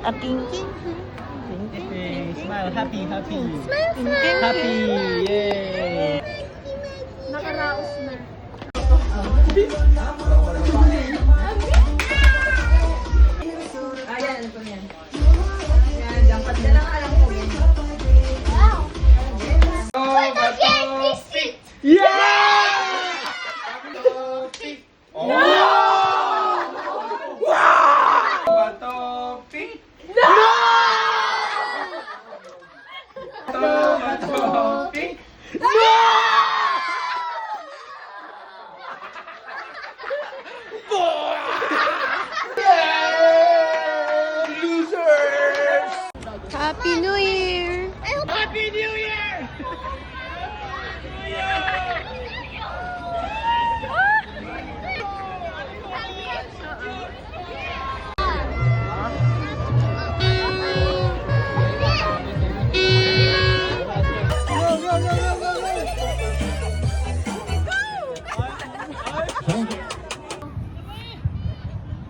A pinky. Hey, smile, happy, happy. Smile, smile. Happy, yay! Nakaraos na. Ayan, ito yan. Yan, dapat na lang alam ko yan. Yeah! Batopi! No! Batopi! Losers! Happy New Year! Happy New Year!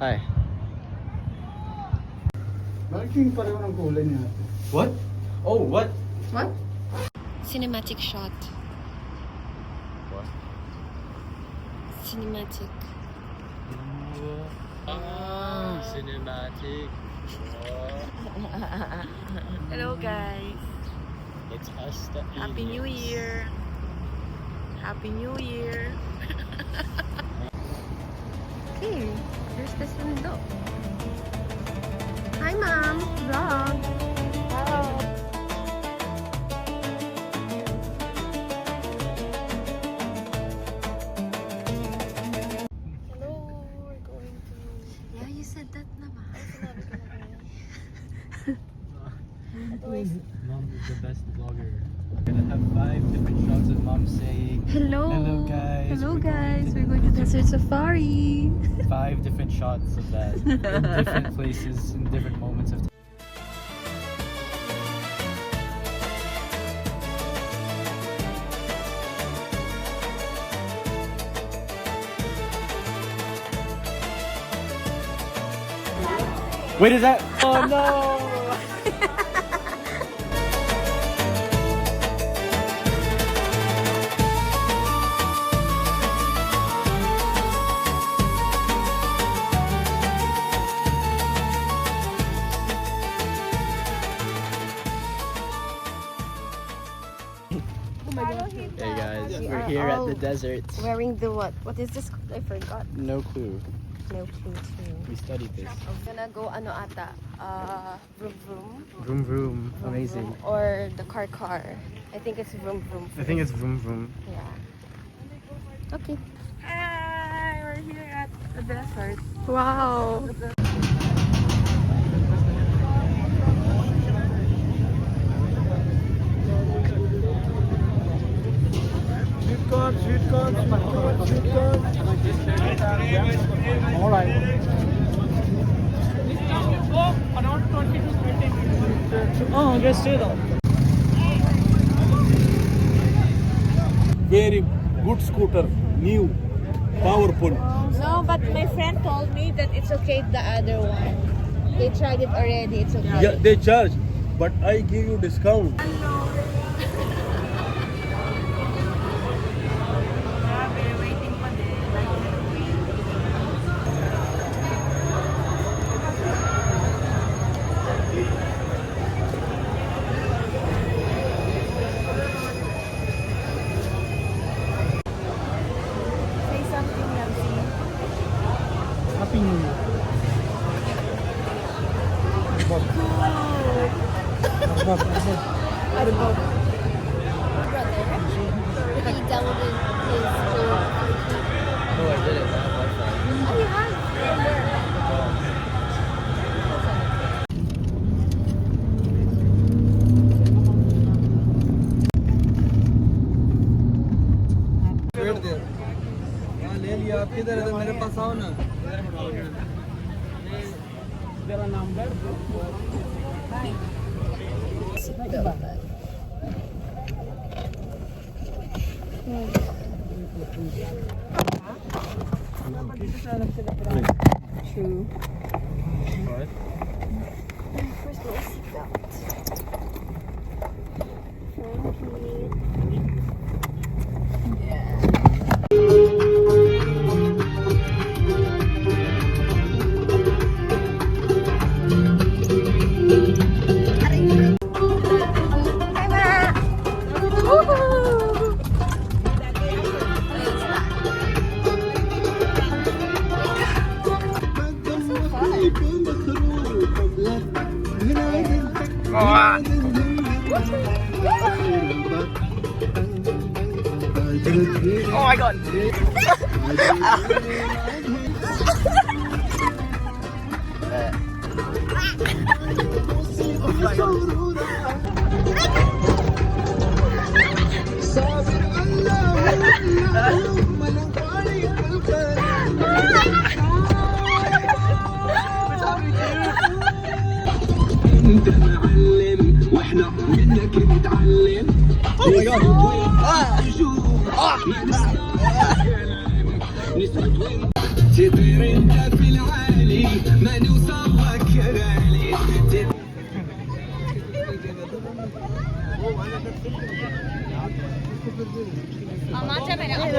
Hi. Bakit yung pareho ng kulay niya? What? Oh, what? What? Cinematic shot. What? Cinematic. Cinematic. Hello guys. It's us, the Happy New Year. Happy New Year. Okay, there's the sundo. Hi mom. Vlog. Hello, we're going to... Yeah, you said that naman. Mom is the best vlogger. We're gonna have 5 different shots of mom saying Hello. Hello guys. Hello guys. We're going to Desert Safari. 5 different shots of that in different places, in different moments of time. Wait, is that? Oh no! Hey guys, we're here at the desert. Wearing the what? What is this? I forgot. No clue. No clue too. We studied this. I'm gonna go ano ata? Vroom vroom. Vroom vroom. Amazing. Or the car. I think it's vroom vroom. I think it's vroom vroom. Yeah. Okay. Hi! We're here at the desert. Wow. Sweet corn, sweet corn, sweet corn. All right. Around 20 to 30 minutes. Oh, just stay down. Very good scooter, new, powerful. No, but my friend told me that it's okay the other one. They tried it already, it's okay. Yeah, they charge, but I give you discount. Waiting pa din. Say something, Nancy. Happy New Year. He downloaded his Oh, I did it. I have Wi-Fi. Oh, you have? पेड़ दे हाँ ले लिया आप किधर है तो मेरे पास आओ ना तेरा नाम True. What? your seatbelt. Oh my god! Oh my god!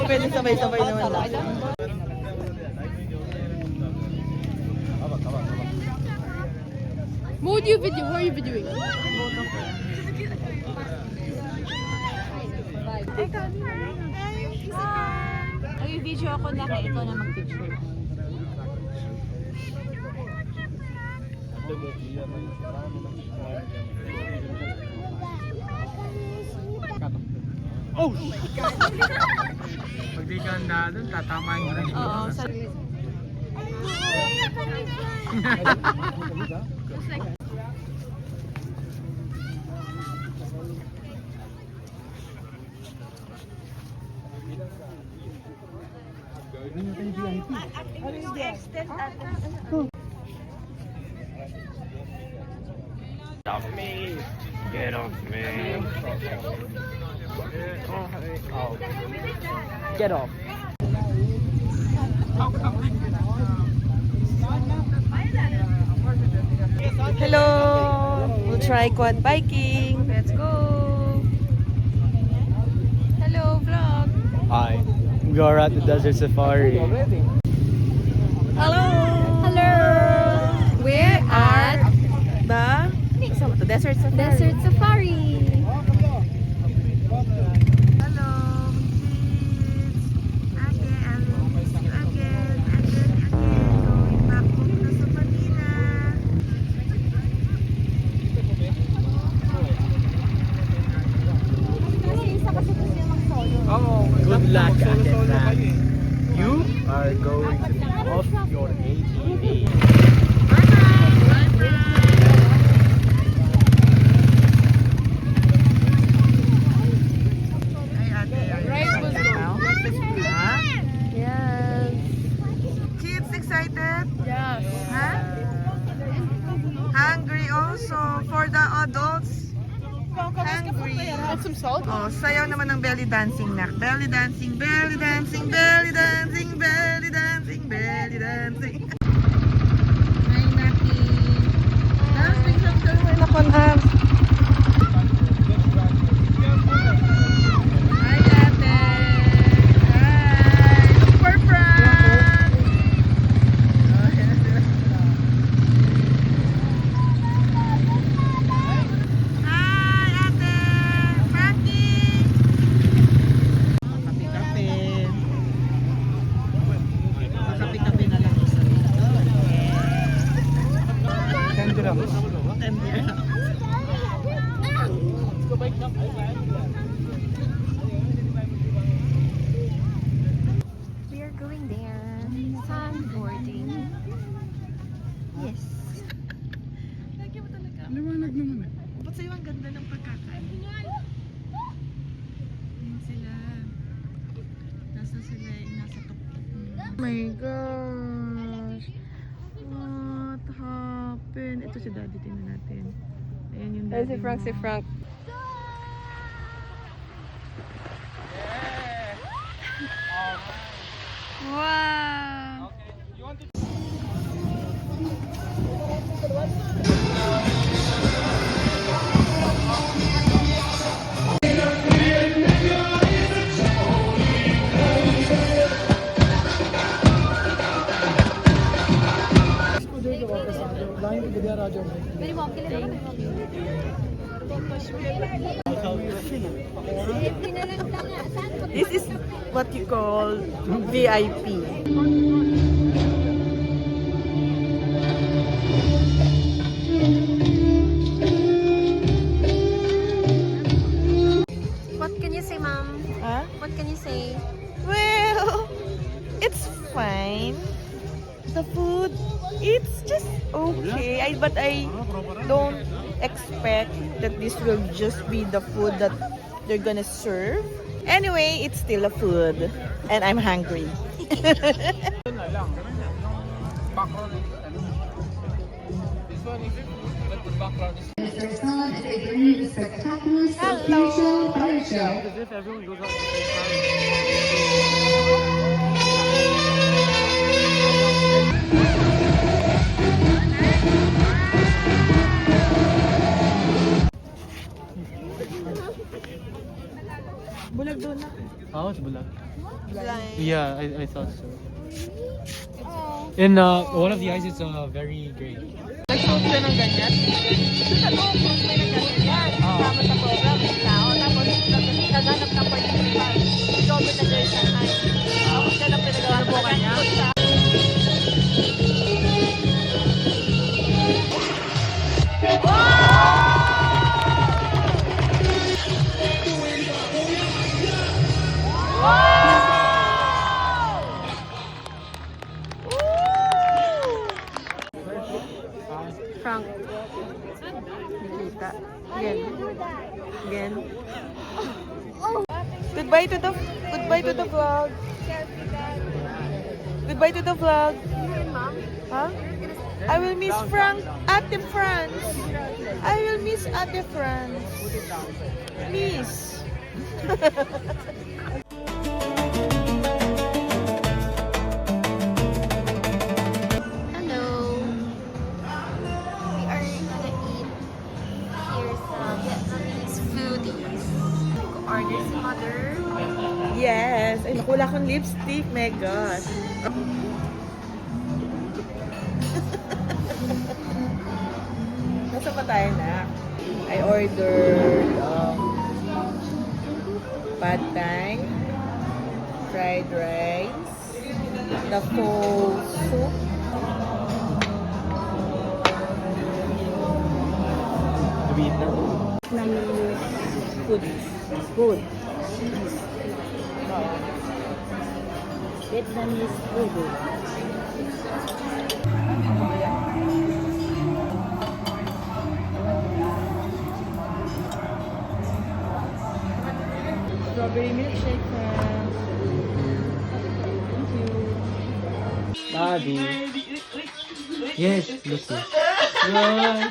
Pwede sabay-sabay naman lang. What do you video? What are you videoing? Ay, video ako na kaya ikaw na mag-picture. Oh! Pag di ka handa dun, tatamaan mo rin. Oo, sa... Get off me. Oh. Get off. Hello! We'll try quad biking. Let's go! Hello, vlog! Hi. We are at the Desert Safari. Hello! Hello! We're at the Desert Safari. Desert Safari. Hello, kids! Again, going back home na sa Manila. Good luck at that. You are going to be off your ATV. Yes. Kids excited? Yes. Huh? Hungry also for the adults. Hungry. Add some salt. Oh, sayaw naman ng belly dancing, nak. Belly dancing, belly dancing, belly dancing, belly dancing, belly dancing. Hi, Naki. Dance, big jump, girl. Wala nakon, Hi, ate. Hi. Super front. Hi, ate. Frankie. Kape-kape. Kape-kape na lang isa. We are going there. Sandboarding. Yes. Lagi mo talaga. Liwanag naman eh. Ba't sa'yo ang ganda ng pagkakain? Ayan sila. Nasa sila, nasa tuktok. Oh my gosh. What happened? Ito si Daddy, tingnan natin. Ayan yung Daddy. Si Frank. Wow. This is what you call VIP. What can you say, ma'am? Huh? What can you say? Well, it's fine. The food, it's just okay. But I don't expect that this will just be the food that they're gonna serve. Anyway, it's still a food. And I'm hungry. As if everyone goes out at the same time. Bulag doon na. Oh, it's bulag. Blind. Yeah, I thought so. And one of the eyes is very gray. Nag-shoot ka ng ganyan? Sa loob, may nagkaganyan. Kasama sa program, may tao. Tapos, naghanap ng participant. Ikaw may nag-resign. Tapos ka lang pinagawa mo kanya. Frank. Nakita. Again. Goodbye to the vlog. Goodbye to the vlog. Huh? I will miss Frank at the France. I will miss at the France. Miss. Hello. We are gonna eat here some Vietnamese foodies. Order si mother. Yes. Ay, naku, wala akong lipstick. My God. Nasa pa tayo na? I ordered pad thai, fried rice, the pho soup, Do we eat that? food. Vietnamese food. Strawberry milkshake. Thank you. Daddy. Yes, Lucy. Yes.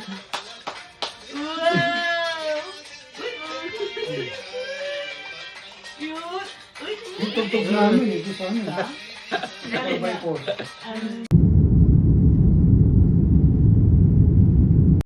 Yung tugtog namin eh. Gusto namin ha?